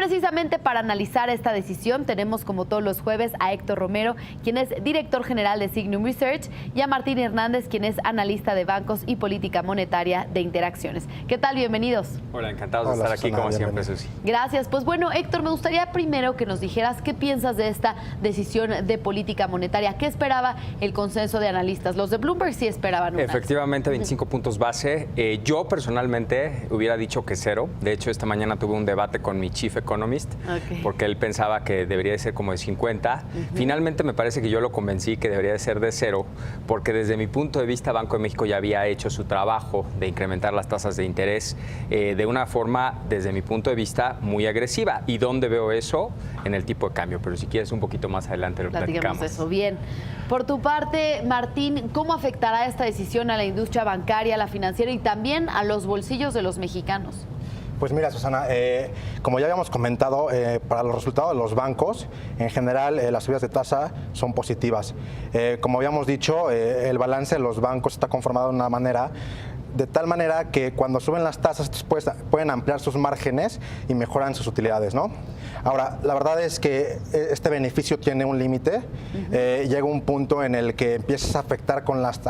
precisamente para analizar esta decisión tenemos como todos los jueves a Héctor Romero, quien es director general de Signum Research, y a Martín Hernández, quien es analista de bancos y política monetaria de Interacciones. ¿Qué tal? Bienvenidos. Hola, encantados de estar aquí como siempre, Susi. Gracias. Pues bueno, Héctor, me gustaría primero que nos dijeras qué piensas de esta decisión de política monetaria. ¿Qué esperaba el consenso de analistas? Los de Bloomberg sí esperaban una. Efectivamente, 25 puntos base. Yo personalmente hubiera dicho que cero. De hecho, esta mañana tuve un debate con mi chief economist, porque él pensaba que debería de ser como de 50. Finalmente me parece que yo lo convencí que debería de ser de cero, porque desde mi punto de vista Banco de México ya había hecho su trabajo de incrementar las tasas de interés de una forma, desde mi punto de vista, muy agresiva. ¿Y dónde veo eso? En el tipo de cambio. Pero si quieres un poquito más adelante lo platicamos. Eso, bien. Por tu parte, Martín, ¿cómo afectará esta decisión a la industria bancaria, a la financiera y también a los bolsillos de los mexicanos? Pues mira, Susana, como ya habíamos comentado, para los resultados de los bancos, en general las subidas de tasa son positivas. Como habíamos dicho, el balance de los bancos está conformado de una manera, de tal manera que cuando suben las tasas pueden ampliar sus márgenes y mejoran sus utilidades, ¿no? Ahora, la verdad es que este beneficio tiene un límite. Llega un punto en el que empiezas a afectar con las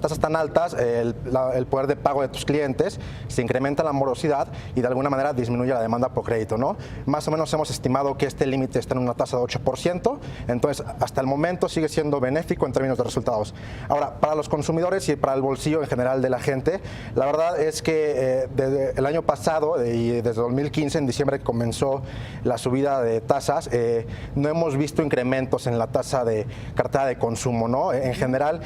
tasas tan altas, el poder de pago de tus clientes, se incrementa la morosidad y de alguna manera disminuye la demanda por crédito, ¿no? Más o menos hemos estimado que este límite está en una tasa de 8%, entonces hasta el momento sigue siendo benéfico en términos de resultados. Ahora, para los consumidores y para el bolsillo en general de la gente, la verdad es que desde el año pasado y desde 2015, en diciembre, que comenzó la subida de tasas, no hemos visto incrementos en la tasa de cartera de consumo, ¿no? En general,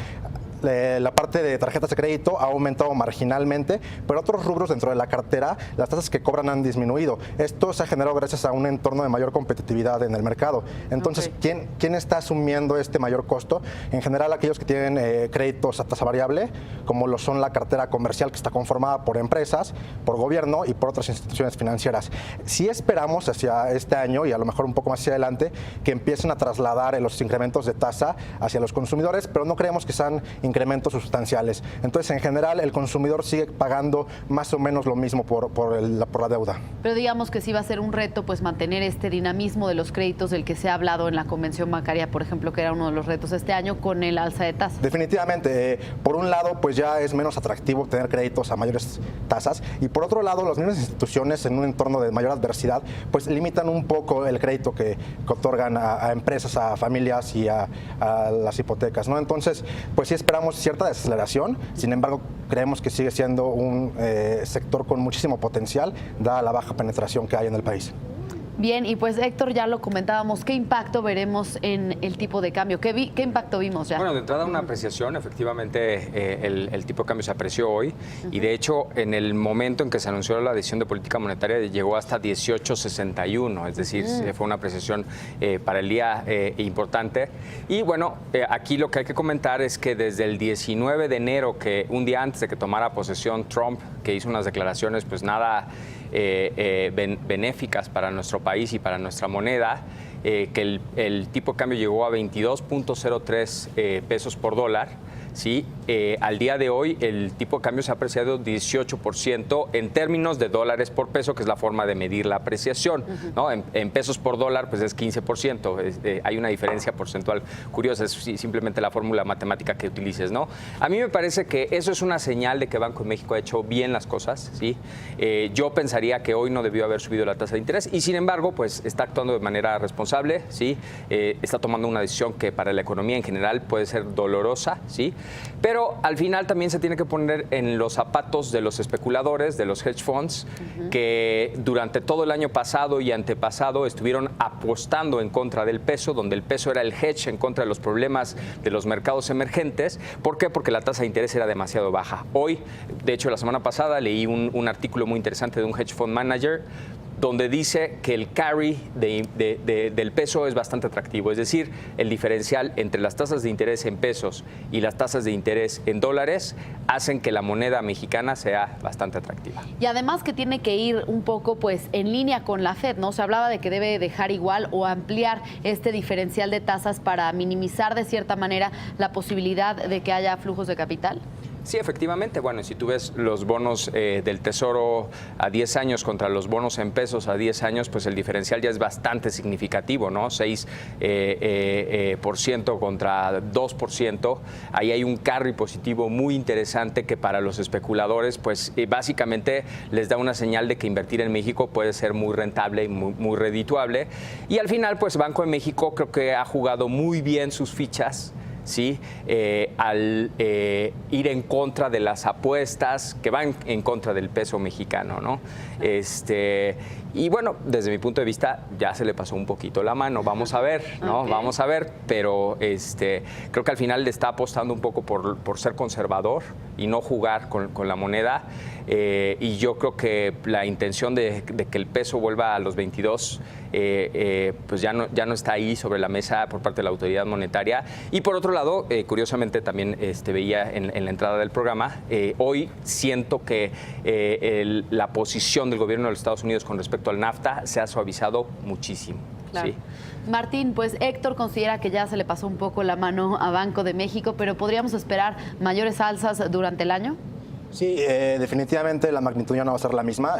la parte de tarjetas de crédito ha aumentado marginalmente, pero otros rubros dentro de la cartera, las tasas que cobran han disminuido. Esto se ha generado gracias a un entorno de mayor competitividad en el mercado. Entonces, ¿quién está asumiendo este mayor costo? En general, aquellos que tienen créditos a tasa variable, como lo son la cartera comercial, que está conformada por empresas, por gobierno y por otras instituciones financieras. Sí esperamos hacia este año y a lo mejor un poco más hacia adelante que empiecen a trasladar los incrementos de tasa hacia los consumidores, pero no creemos que sean incrementos sustanciales. Entonces, en general, el consumidor sigue pagando más o menos lo mismo por la deuda. Pero digamos que sí va a ser un reto pues mantener este dinamismo de los créditos del que se ha hablado en la convención bancaria, por ejemplo, que era uno de los retos este año con el alza de tasas. Definitivamente. Por un lado, pues ya es menos atractivo tener créditos a mayores tasas, y por otro lado, las mismas instituciones en un entorno de mayor adversidad, pues limitan un poco el crédito que otorgan a empresas, a familias y a las hipotecas, ¿no? Entonces, pues sí esperamos cierta desaceleración, sin embargo, creemos que sigue siendo un sector con muchísimo potencial, dada la baja penetración que hay en el país. Bien, y pues Héctor, ya lo comentábamos, ¿qué impacto veremos en el tipo de cambio? ¿Qué impacto vimos ya? Bueno, de entrada una apreciación, efectivamente el tipo de cambio se apreció hoy y de hecho en el momento en que se anunció la decisión de política monetaria llegó hasta 18.61, es decir, fue una apreciación para el día importante. Y bueno, aquí lo que hay que comentar es que desde el 19 de enero, que un día antes de que tomara posesión Trump, que hizo unas declaraciones pues nada benéficas para nuestro país y para nuestra moneda, que el tipo de cambio llegó a 22.03 pesos por dólar. Sí, al día de hoy el tipo de cambio se ha apreciado 18% en términos de dólares por peso, que es la forma de medir la apreciación, ¿no? En pesos por dólar pues es 15%, hay una diferencia porcentual curiosa, es simplemente la fórmula matemática que utilices, ¿no? A mí me parece que eso es una señal de que Banco de México ha hecho bien las cosas, ¿sí? Yo pensaría que hoy no debió haber subido la tasa de interés y sin embargo pues está actuando de manera responsable, ¿sí? Está tomando una decisión que para la economía en general puede ser dolorosa, ¿sí? Pero al final también se tiene que poner en los zapatos de los especuladores, de los hedge funds, que durante todo el año pasado y antepasado estuvieron apostando en contra del peso, donde el peso era el hedge en contra de los problemas de los mercados emergentes. ¿Por qué? Porque la tasa de interés era demasiado baja. Hoy, de hecho, la semana pasada leí un artículo muy interesante de un hedge fund manager donde dice que el carry del peso es bastante atractivo, es decir, el diferencial entre las tasas de interés en pesos y las tasas de interés en dólares hacen que la moneda mexicana sea bastante atractiva. Y además que tiene que ir un poco pues en línea con la Fed, ¿no? Se hablaba de que debe dejar igual o ampliar este diferencial de tasas para minimizar de cierta manera la posibilidad de que haya flujos de capital. Sí, efectivamente. Bueno, si tú ves los bonos del Tesoro a 10 años contra los bonos en pesos a 10 años, pues el diferencial ya es bastante significativo, ¿no? 6% contra 2%. Ahí hay un carry positivo muy interesante que para los especuladores, pues básicamente les da una señal de que invertir en México puede ser muy rentable y muy redituable. Y al final, pues Banco de México creo que ha jugado muy bien sus fichas, ¿sí? Al ir en contra de las apuestas que van en contra del peso mexicano, ¿no? Y bueno, desde mi punto de vista ya se le pasó un poquito la mano, vamos a ver, ¿no? Okay. Vamos a ver, pero creo que al final le está apostando un poco por ser conservador y no jugar con la moneda, y yo creo que la intención de que el peso vuelva a los 22 pues ya no está ahí sobre la mesa por parte de la autoridad monetaria. Y por otro lado, curiosamente también veía en la entrada del programa, hoy siento que la posición del gobierno de los Estados Unidos con respecto al NAFTA se ha suavizado muchísimo. Claro. ¿Sí? Martín, pues Héctor considera que ya se le pasó un poco la mano a Banco de México, pero ¿podríamos esperar mayores alzas durante el año? Sí, definitivamente la magnitud ya no va a ser la misma.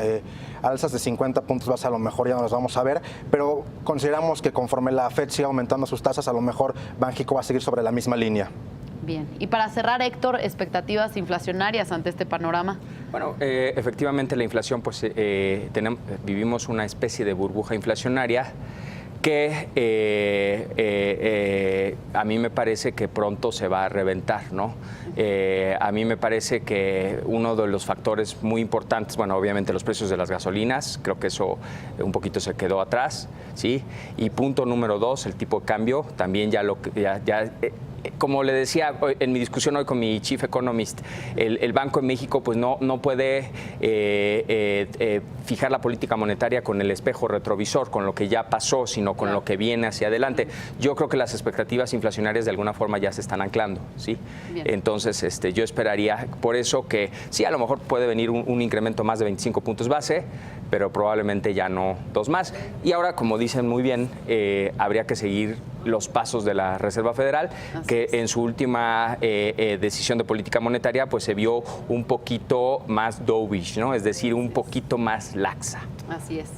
Alzas de 50 puntos base a lo mejor ya no las vamos a ver, pero consideramos que conforme la Fed siga aumentando sus tasas, a lo mejor Banxico va a seguir sobre la misma línea. Bien. Y para cerrar, Héctor, expectativas inflacionarias ante este panorama. Bueno, efectivamente la inflación, pues vivimos una especie de burbuja inflacionaria que a mí me parece que pronto se va a reventar, ¿no? A mí me parece que uno de los factores muy importantes, bueno, obviamente los precios de las gasolinas, creo que eso un poquito se quedó atrás, ¿sí? Y punto número 2, el tipo de cambio, también como le decía en mi discusión hoy con mi chief economist, el Banco de México pues no puede fijar la política monetaria con el espejo retrovisor, con lo que ya pasó, sino con lo que viene hacia adelante. Yo creo que las expectativas inflacionarias de alguna forma ya se están anclando, ¿sí? Bien. Entonces, yo esperaría por eso que sí, a lo mejor puede venir un incremento más de 25 puntos base, pero probablemente ya no 2 más. Y ahora, como dicen muy bien, habría que seguir los pasos de la Reserva Federal, que en su última decisión de política monetaria pues se vio un poquito más dovish, ¿no? Es decir, un poquito más laxa. Así es.